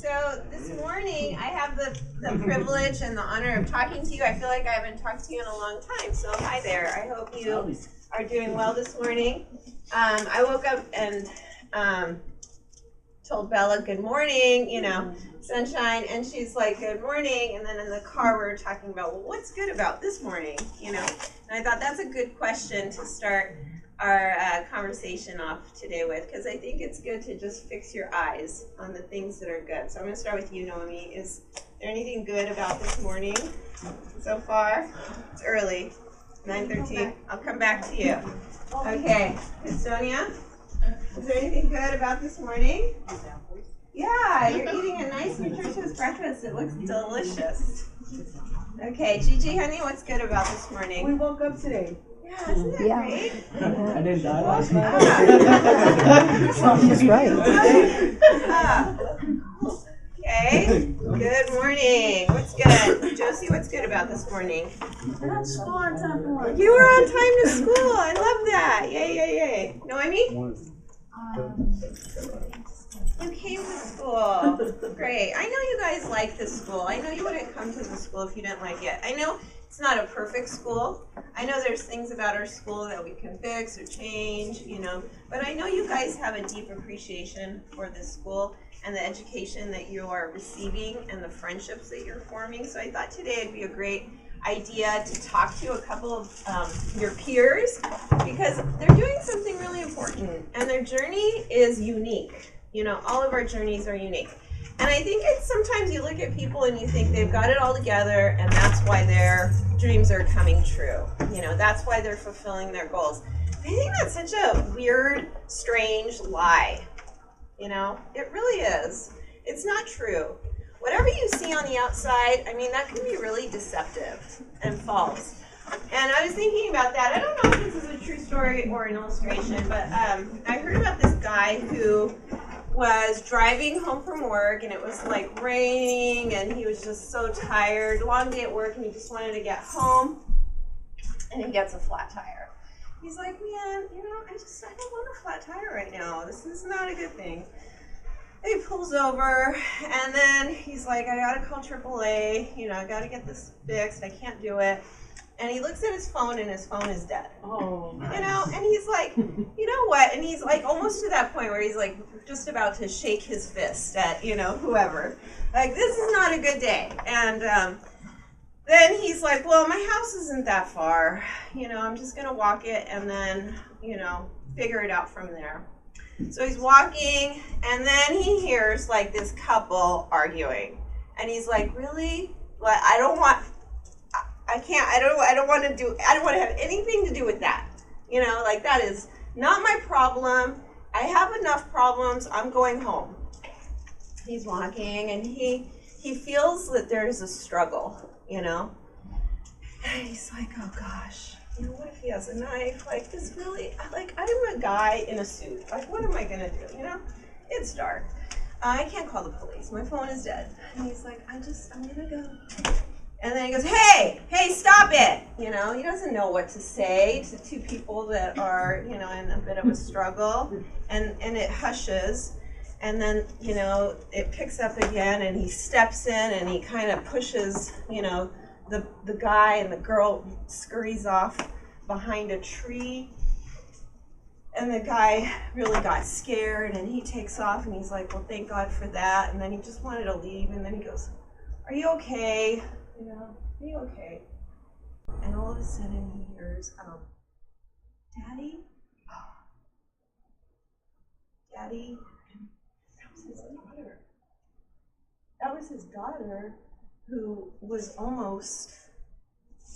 So this morning I have the privilege and the honor of talking to you. I feel like I haven't talked to you in a long time. So hi there. I hope you are doing well this morning. I woke up and told Bella good morning, you know, sunshine, and she's like good morning. And then in the car we were talking about, well, what's good about this morning, you know? And I thought that's a good question to start our conversation off today with, because I think it's good to just fix your eyes on the things that are good. So I'm going to start with you, Noemi. Is there anything good about this morning so far? It's early, 9:13. I'll come back to you. Okay, Estonia, is there anything good about this morning? Yeah, you're eating a nice, nutritious breakfast. It looks delicious. Okay, Gigi, honey, what's good about this morning? We woke up today. Yeah, isn't that great? I didn't die last night. She's right. Okay, good morning. What's good? Josie, what's good about this morning? I got school on time for work. You were on time to school. I love that. Yay, yay, yay. Noemi? You came to school. Great. I know you guys like this school. I know you wouldn't come to the school if you didn't like it. I know it's not a perfect school. I know there's things about our school that we can fix or change, you know, but I know you guys have a deep appreciation for this school and the education that you are receiving and the friendships that you're forming. So I thought today would be a great idea to talk to a couple of your peers, because they're doing something really important and their journey is unique. You know, all of our journeys are unique. And I think it's sometimes you look at people and you think they've got it all together and that's why their dreams are coming true. You know, that's why they're fulfilling their goals. I think that's such a weird, strange lie. You know, it really is. It's not true. Whatever you see on the outside, I mean, that can be really deceptive and false. And I was thinking about that. I don't know if this is a true story or an illustration, but I heard about this guy who was driving home from work, and it was like raining, and he was just so tired, long day at work, and he just wanted to get home, and he gets a flat tire. He's like, man, you know, I don't want a flat tire right now. This is not a good thing. And he pulls over, and then he's like, I gotta call AAA, you know, I gotta get this fixed, I can't do it. And he looks at his phone, and his phone is dead. Oh, you know, and he's like, you know what? And he's like almost to that point where he's like just about to shake his fist at, you know, whoever. Like, this is not a good day. And then he's like, well, my house isn't that far. You know, I'm just going to walk it and then, you know, figure it out from there. So he's walking, and then he hears like this couple arguing. And he's like, really? Well, I don't want to have anything to do with that. You know, like, that is not my problem. I have enough problems. I'm going home. He's walking, and he feels that there's a struggle, you know. And he's like, oh gosh, you know, what if he has a knife? Like, this really, like, I'm a guy in a suit. Like, what am I gonna do, you know? It's dark. I can't call the police. My phone is dead. And he's like, I'm gonna go. And then he goes, hey, stop it. You know, he doesn't know what to say to two people that are, you know, in a bit of a struggle. And it hushes. And then, you know, it picks up again, and he steps in and he kind of pushes, you know, the guy, and the girl scurries off behind a tree. And the guy really got scared, and he takes off, and he's like, well, thank God for that. And then he just wanted to leave, and then he goes, are you okay? You know, are you okay? And all of a sudden he hears, Daddy? Daddy? That was his daughter. That was his daughter who was almost,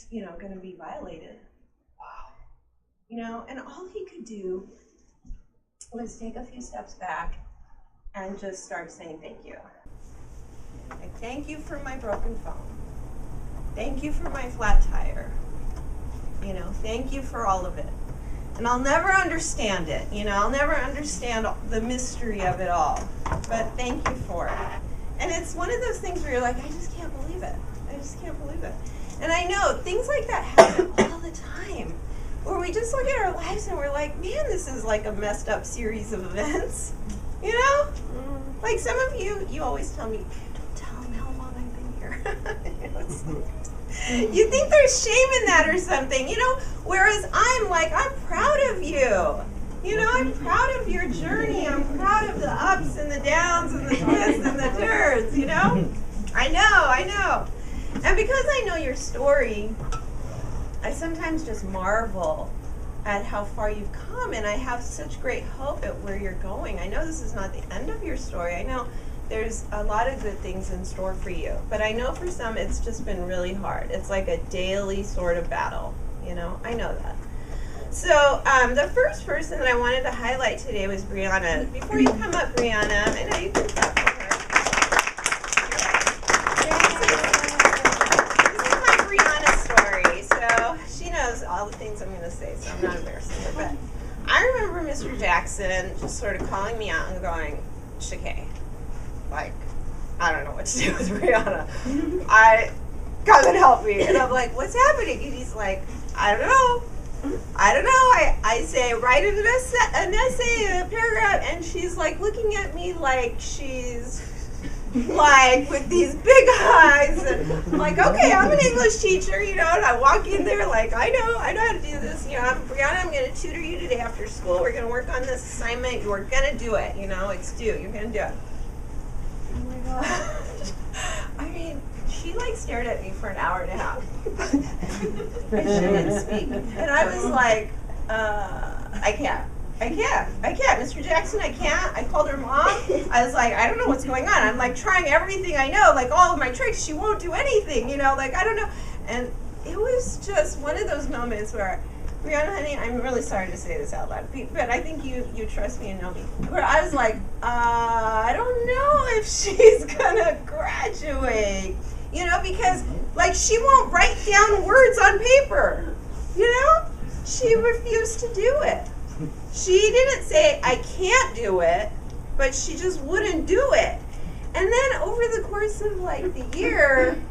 you know, going to be violated. Wow. You know, and all he could do was take a few steps back and just start saying thank you. Like, thank you for my broken phone. Thank you for my flat tire. You know, thank you for all of it. And I'll never understand it. You know, I'll never understand the mystery of it all. But thank you for it. And it's one of those things where you're like, I just can't believe it. I just can't believe it. And I know things like that happen all the time, where we just look at our lives and we're like, man, this is like a messed up series of events. You know? Like some of you, you always tell me, don't tell them how long I've been here. You think there's shame in that or something, whereas I'm like, I'm proud of you. I'm proud of your journey. I'm proud of the ups and the downs and the twists and the turns, I know. And because I know your story, I sometimes just marvel at how far you've come, and I have such great hope at where you're going. I know this is not the end of your story. I know there's a lot of good things in store for you, but I know for some it's just been really hard. It's like a daily sort of battle, I know that. So the first person that I wanted to highlight today was Brianna. Before you come up, Brianna, I know you can clap for her. This is my Brianna story. So she knows all the things I'm going to say, so I'm not embarrassing her. But I remember Mr. Jackson just sort of calling me out and going, Shakeh, like, I don't know what to do with Brianna. Come and help me. And I'm like, what's happening? And he's like, I don't know. I say, write an essay, a paragraph, and she's like looking at me like she's like with these big eyes. And I'm like, okay, I'm an English teacher, and I walk in there like, I know how to do this. I'm Brianna, I'm going to tutor you today after school. We're going to work on this assignment. You're going to do it. It's due. You're going to do it. Oh my gosh. I mean, she stared at me for an hour and a half. And she didn't speak. And I was like, I can't. Mr. Jackson, I can't. I called her mom. I was like, I don't know what's going on. I'm like trying everything I know, like all of my tricks. She won't do anything, like I don't know. And it was just one of those moments where, Brianna, honey, I'm really sorry to say this out loud, but I think you trust me and know me. Where I was like, I don't know if she's gonna graduate. Because she won't write down words on paper. She refused to do it. She didn't say, I can't do it, but she just wouldn't do it. And then over the course of the year,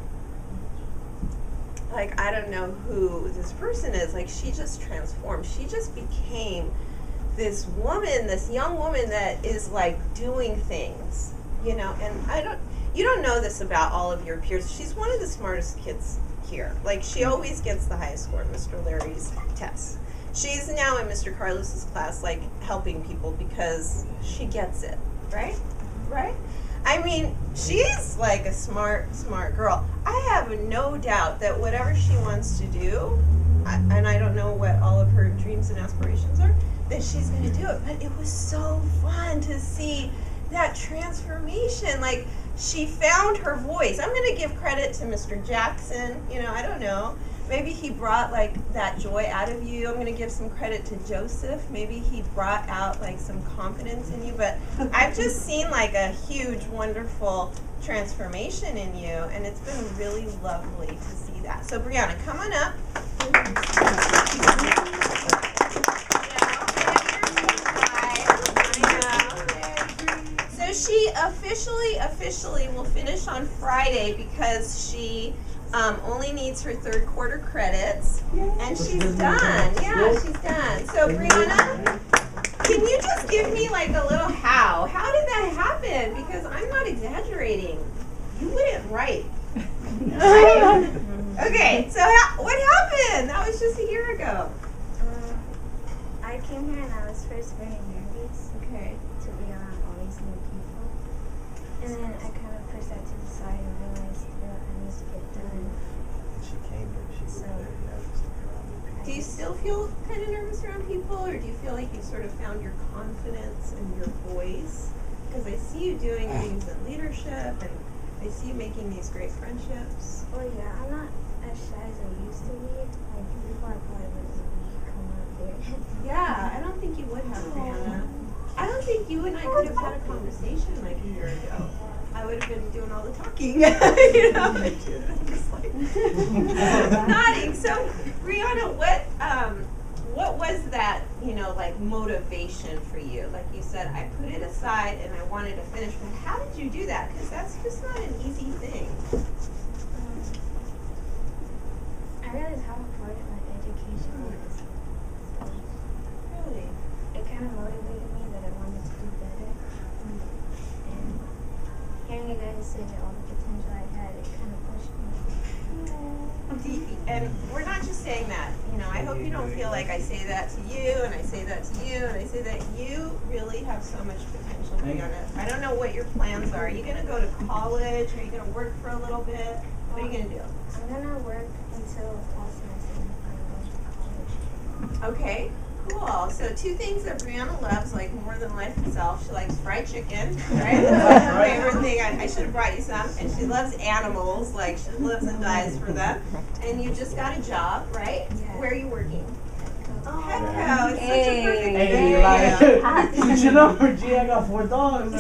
I don't know who this person is, she just transformed. She just became this woman, this young woman that is doing things, and you don't know this about all of your peers. She's one of the smartest kids here. She always gets the highest score in Mr. Larry's tests. She's now in Mr. Carlos's class, helping people because she gets it, right? Right? I mean, she's a smart girl. I have no doubt that whatever she wants to do, and I don't know what all of her dreams and aspirations are, that she's going to do it. But it was so fun to see that transformation. She found her voice. I'm going to give credit to Mr. Jackson. I don't know. Maybe he brought that joy out of you. I'm going to give some credit to Joseph. Maybe he brought out some confidence in you. But I've just seen a huge, wonderful transformation in you, and it's been really lovely to see that. So Brianna, come on up. So she officially will finish on Friday because she only needs her third quarter credits, and she's done. Yeah, she's done. So Brianna, can you just give me a little how? How did that happen? Because I'm not exaggerating. You wouldn't write. Right? Okay, so what happened? That was just a year ago. I came here and I was first very nervous. Okay. To be around all these new people. And then I kind of pushed that to the side and realized that I need to get done. She came here, she was very nervous around people. Do you still feel kind of nervous around people, or do you feel like you sort of found your confidence and your voice? Because I see you doing things in leadership, and I see you making these great friendships. Well, yeah, I'm not as shy as I used to be. Before I probably wouldn't come up here. Yeah, I don't think you would have, Brianna. I don't think you and I could have had a conversation a year ago. I would have been doing all the talking, just nodding. So, Brianna, what was that, motivation for you? Like you said, I put it aside and I wanted to finish. But how did you do that? Because that's just not an easy thing. I realized how important education was. Really? It kind of motivated me that I wanted to do better. And realizing all the potential I had, it kind of pushed me. And we're not just saying that, you know, I hope you don't feel like I say that to you, and I say that to you, and I say that you really have so much potential, Brianna. I don't know what your plans are. Are you going to go to college? Are you going to work for a little bit? What are you going to do? I'm going to work until fall semester and I'm going to college. Okay, cool. So 2 things that Brianna loves, like more than life itself. She likes fried chicken, right? That's her favorite thing. I should have brought you some. And she loves animals, like she lives and dies for them. And you just got a job, right? Yeah. Where are you working? Oh, Petco. It's such a perfect Hey, area. like, you know, G, I got 4 dogs.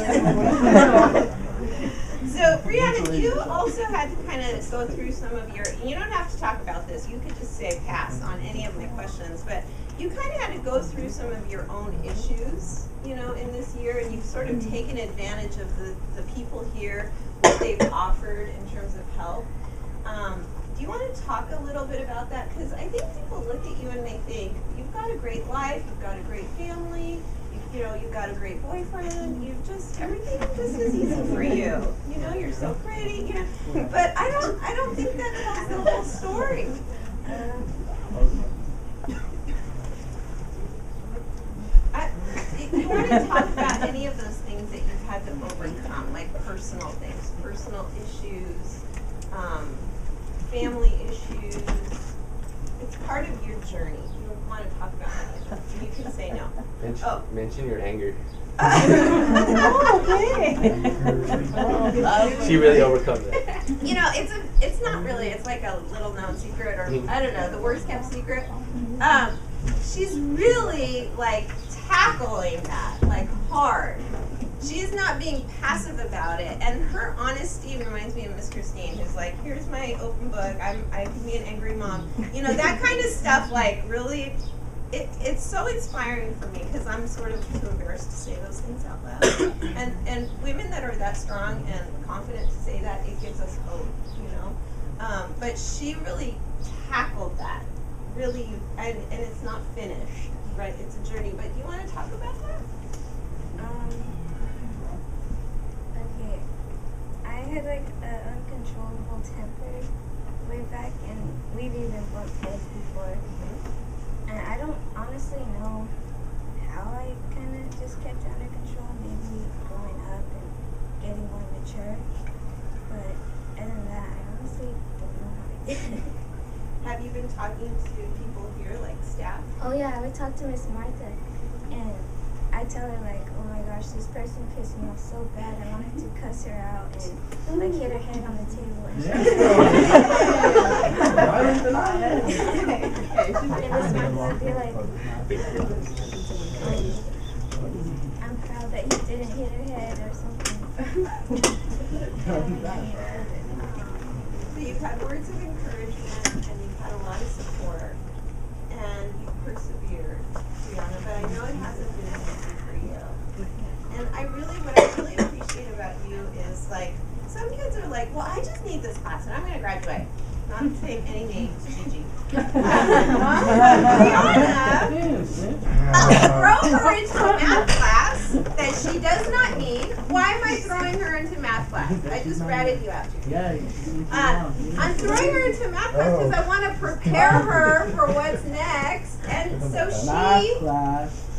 So, Brianna, you also had to kind of go through some of your, you don't have to talk about this, you could just say pass on any of my questions, but you kind of had to go through some of your own issues, you know, in this year, and you've sort of taken advantage of the people here, what they've offered in terms of help. Do you want to talk a little bit about that? Because I think people look at you and they think, you've got a great life, you've got a great family, you know, you've got a great boyfriend, you've just, everything just is easy for you. You know, you're so pretty, you know. But I don't think that tells the whole story. You want to talk about any of those things that you've had to overcome, like personal things, personal issues, family issues. It's part of your journey. You want to talk about any of them. You can say no. Mention your anger. Okay. She really overcome that. You know, it's not really, it's like a little known secret, or I don't know, the worst kept secret. She's really like tackling that, like hard. She's not being passive about it, and her honesty reminds me of Miss Christine, who's like, here's my open book, I can be an angry mom. You know, that kind of stuff, like really, it's so inspiring for me, because I'm sort of too embarrassed to say those things out loud. And women that are that strong and confident to say that, it gives us hope, you know. But she really tackled that, really, and it's not finished, right? It's a journey. But do you want to talk about that? Okay. I had like an uncontrollable temper way back, and we've even bumped heads before. And I don't honestly know how I kind of just kept it under control, maybe growing up and getting more mature. But other than that, I honestly don't know how I did it. Have you been talking to people here, like staff? Oh yeah, I would talk to Miss Martha, and I tell her like, oh my gosh, this person pissed me off so bad, I wanted to cuss her out and like hit her head on the table. And Miss Martha would be like, I'm proud that you didn't hit her head or something. So you've had words of encouragement, and you've had a lot of support, and you've persevered, Brianna, but I know it hasn't been easy for you. And what I really appreciate about you is, like, some kids are like, well, I just need this class, and I'm going to graduate. Not saying any names, Gigi. Brianna, throw her into a math class that she does not need. Why am I throwing her into math class? I just ratted you out. I'm throwing her into math class because I want to prepare her for what's next, and so she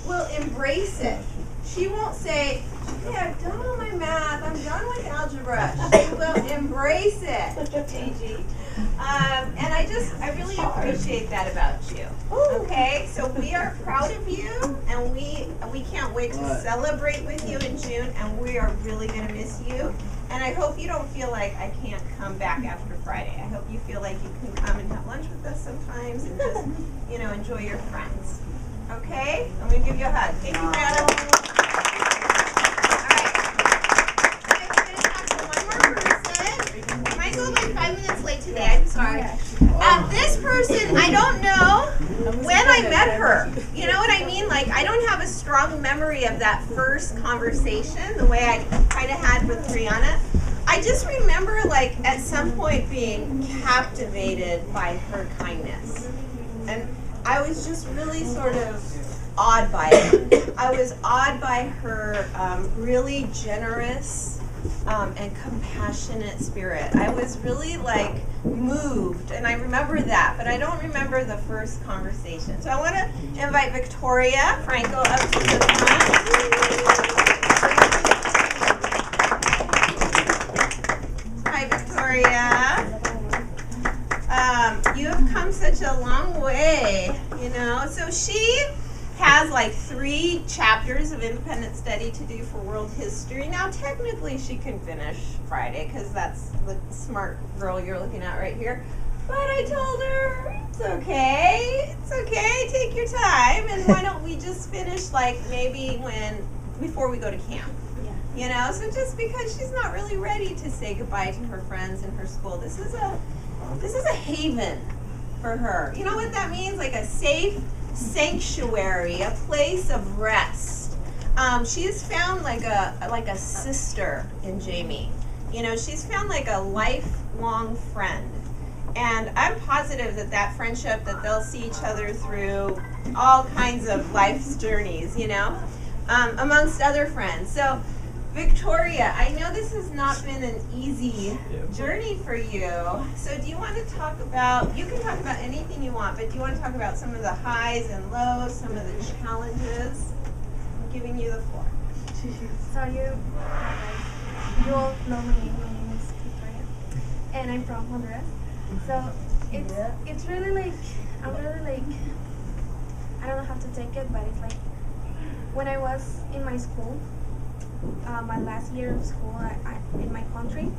will embrace it. She won't say, "Yeah, I've done all my math. I'm done with algebra." She will embrace it, Gigi. And I really appreciate that about you. Okay, so we are proud of you, and we can't wait to celebrate with you in June, and we are really going to miss you. And I hope you don't feel like I can't come back after Friday. I hope you feel like you can come and have lunch with us sometimes and just, you know, enjoy your friends. Okay? I'm going to give you a hug. Thank you, Brianna. Today. I'm sorry. This person, I don't know when I met her. You know what I mean? Like, I don't have a strong memory of that first conversation, the way I kind of had with Brianna. I just remember, like, at some point being captivated by her kindness. And I was just really sort of awed by it. I was awed by her really generous and compassionate spirit. I was really like moved, and I remember that, but I don't remember the first conversation. So I want to invite Victoria Franco up to the front. Hi, Victoria. You have come such a long way, you know. So she has like 3 chapters of independent study to do for world history. Now, technically, she can finish Friday because that's the smart girl you're looking at right here. But I told her, it's okay. It's okay. Take your time. And why don't we just finish like maybe before we go to camp? You know, so just because she's not really ready to say goodbye to her friends in her school, this is a haven for her. You know what that means? Like a safe sanctuary, a place of rest. She has found like a sister in Jamie. You know, she's found like a lifelong friend. And I'm positive that friendship, that they'll see each other through all kinds of life's journeys, you know, amongst other friends. So Victoria, I know this has not been an easy journey for you. So do you want to talk about, you can talk about anything you want, but do you want to talk about some of the highs and lows, some of the challenges? I'm giving you the floor. So you all know my name. My name is Victoria, and I'm from Honduras. So it's really like, I'm really like, I don't know how to take it, but it's like, when I was in my school, my last year of school, in my country,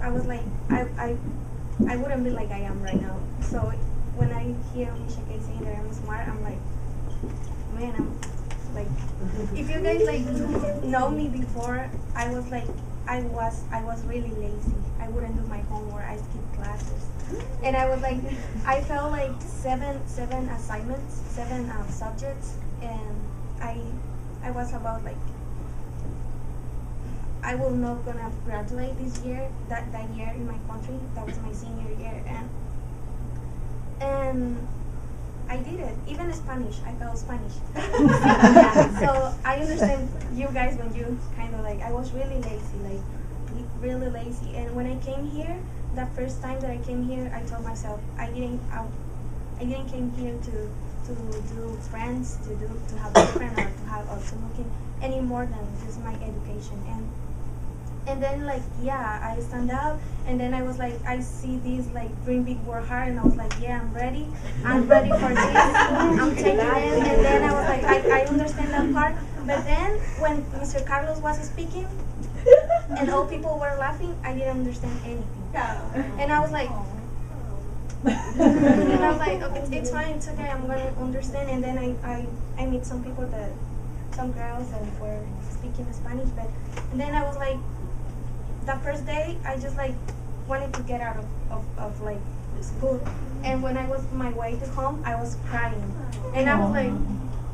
I was like, I wouldn't be like I am right now. So when I hear Shakeh saying that I'm smart, I'm like, man, I'm like, if you guys like know me before, I was like, I was really lazy. I wouldn't do my homework. I skipped classes, and I was like, I felt like seven assignments, 7 subjects, and I was about like, I was not gonna graduate this year, that year in my country. That was my senior year, and I did it. Even Spanish, I felt Spanish. Yeah, so I understand you guys when you kind of like, I was really lazy, like really lazy. And when I came here, the first time that I came here, I told myself I didn't came here to do friends, to have a friend, or to looking any more than just my education. And then like, yeah, I stand out, and then I was like, I see these like dream big, work hard, and I was like, yeah, I'm ready for this, I'm taking it. And then I was like, I understand that part. But then when Mr. Carlos was speaking and all people were laughing, I didn't understand anything. And I was like, and I was like, okay, it's fine, it's okay, I'm gonna understand. And then I meet some girls that were speaking Spanish, and then I was like, the first day, I just like wanted to get out of like school. And when I was on my way to home, I was crying. And I was like,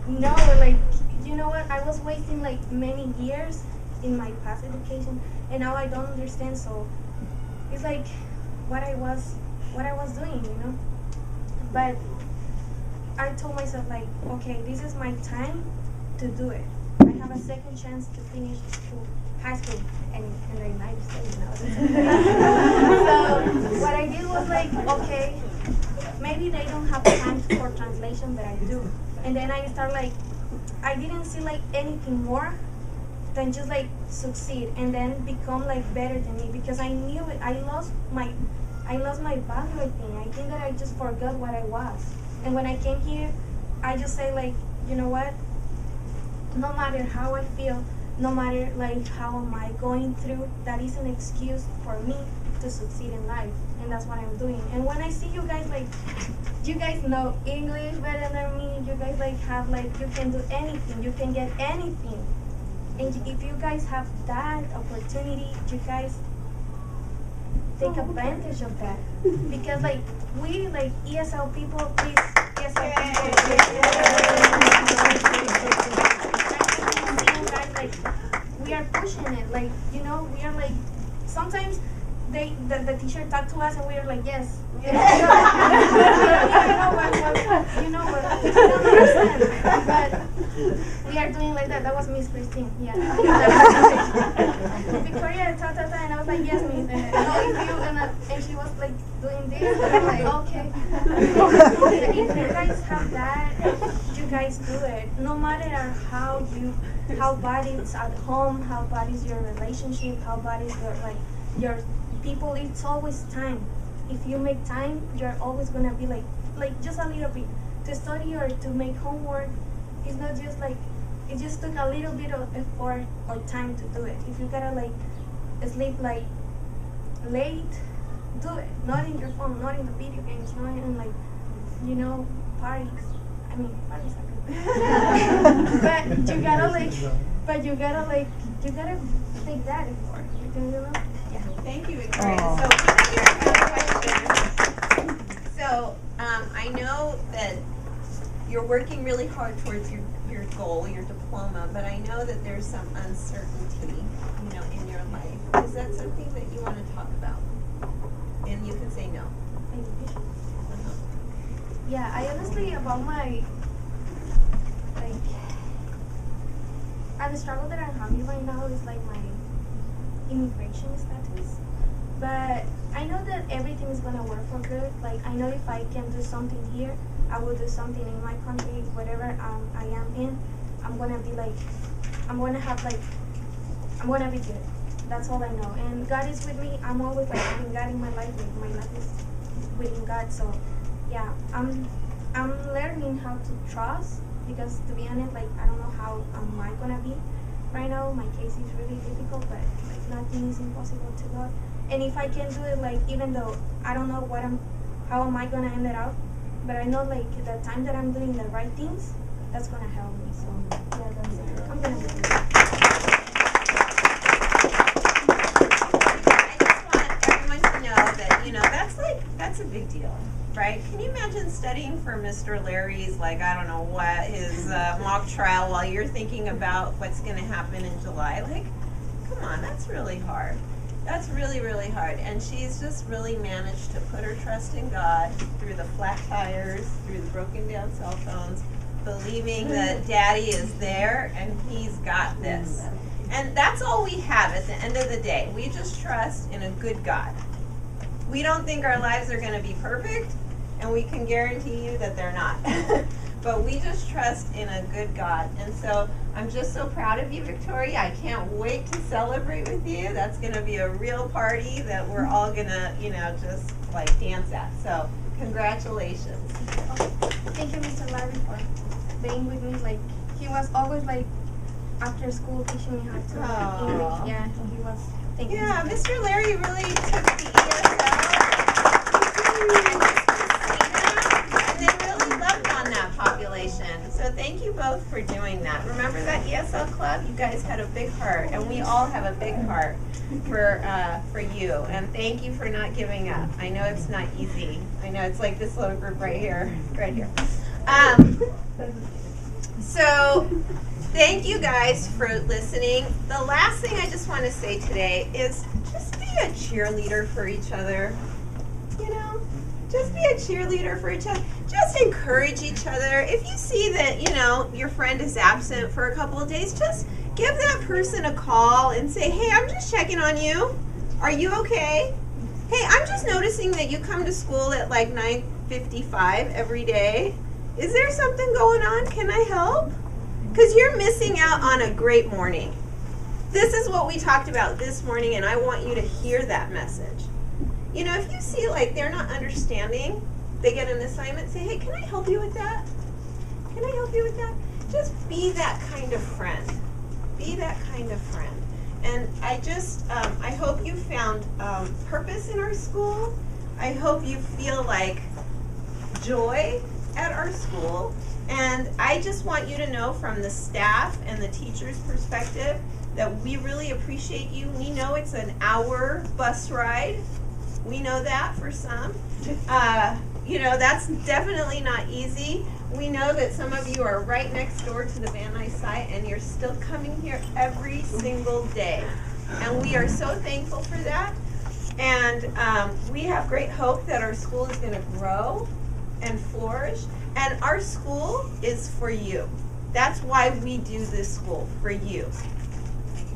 no, like, you know what? I was wasting like many years in my past education, and now I don't understand. So it's like what I was doing, you know. But I told myself like, okay, this is my time to do it. I have a second chance to finish high school in the United States now. So what I did was like, okay, maybe they don't have time for translation, but I do. And then I start like, I didn't see like anything more than just like succeed and then become like better than me, because I knew it. I lost my value, I think. I think that I just forgot what I was. And when I came here, I just say like, you know what? No matter how I feel, no matter like how am I going through, that is an excuse for me to succeed in life. And that's what I'm doing. And when I see you guys, like, you guys know English better than me, you guys like have like, you can do anything, you can get anything. And if you guys have that opportunity, you guys take advantage of that. Because like, we like ESL people, please, ESL people, like, we are pushing it, like, you know, we are like, sometimes the teacher talked to us and we were like, yes. You know what, we don't understand. But we are doing like that. That was Miss Christine, yeah. Victoria, and I was like, yes, Miss. And she was like doing this, and I'm like, okay. If you guys have that, you guys do it. No matter how bad it's at home, how bad is your relationship, how bad is your people, it's always time. If you make time, you're always gonna be like just a little bit to study or to make homework. It's not just like it just took a little bit of effort or time to do it. If you gotta like sleep like late, do it. Not in your phone, not in the video games, not in like parties. I mean, parties are good. but you gotta take that effort. Yeah. Thank you, Victoria. So, so I know that you're working really hard towards your goal, your diploma, but I know that there's some uncertainty, in your life. Is that something that you want to talk about? And you can say no. Yeah, I honestly about my the struggle that I'm having right now is like my immigration status. But I know that everything is gonna work for good. Like I know if I can do something here, I will do something in my country, whatever I am in. I'm gonna be good. That's all I know. And God is with me. I'm always like having God in my life. Like my life is within God. So yeah, I'm learning how to trust, because to be honest, like I don't know how am I gonna be right now. My case is really difficult, but like nothing is impossible to God. And if I can do it, like even though I don't know how am I gonna end it out, but I know like the time that I'm doing the right things, that's gonna help me. So yeah, that's it. I'm gonna do it. I just want everyone to know that that's a big deal, right? Can you imagine studying for Mr. Larry's his mock trial while you're thinking about what's going to happen in July? Like, come on, that's really hard. That's really, really hard. And she's just really managed to put her trust in God through the flat tires, through the broken down cell phones, believing that Daddy is there and he's got this. And that's all we have at the end of the day. We just trust in a good God. We don't think our lives are going to be perfect, and we can guarantee you that they're not. But we just trust in a good God. And so I'm just so proud of you, Victoria. I can't wait to celebrate with you. That's going to be a real party that we're all going to, just like dance at. So congratulations. Thank you, Mr. Larry, for being with me. Like he was always like after school teaching me how to English. Yeah, he was. Thank you. Yeah, Mr. Larry really took the ESL and then really loved on that population. So thank you both for doing that. Remember that ESL club? You guys had a big heart, and we all have a big heart for you. And thank you for not giving up. I know it's not easy. I know it's like this little group right here, So thank you guys for listening. The last thing I just want to say today is just be a cheerleader for each other. Just be a cheerleader for each other. Just encourage each other. If you see that, your friend is absent for a couple of days, just give that person a call and say, hey, I'm just checking on you. Are you okay? Hey, I'm just noticing that you come to school at like 9:55 every day. Is there something going on? Can I help? Because you're missing out on a great morning. This is what we talked about this morning, and I want you to hear that message. If you see like they're not understanding, they get an assignment, say, hey, can I help you with that? Can I help you with that? Just be that kind of friend. Be that kind of friend. And I hope you found purpose in our school. I hope you feel like joy at our school. And I just want you to know from the staff and the teachers' perspective that we really appreciate you. We know it's an hour bus ride. We know that for some. That's definitely not easy. We know that some of you are right next door to the Van Nuys site, and you're still coming here every single day. And we are so thankful for that. And And we have great hope that our school is going to grow and flourish. And our school is for you. That's why we do this school, for you.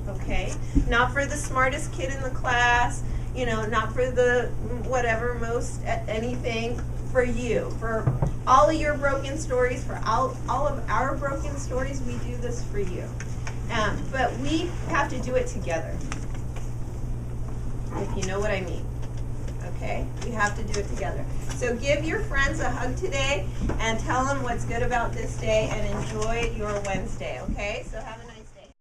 Okay? Not for the smartest kid in the class, you know, not for the whatever, most anything, for you. For all of your broken stories, for all of our broken stories, we do this for you. But we have to do it together, if you know what I mean. Okay? We have to do it together. So give your friends a hug today and tell them what's good about this day and enjoy your Wednesday. Okay? So have a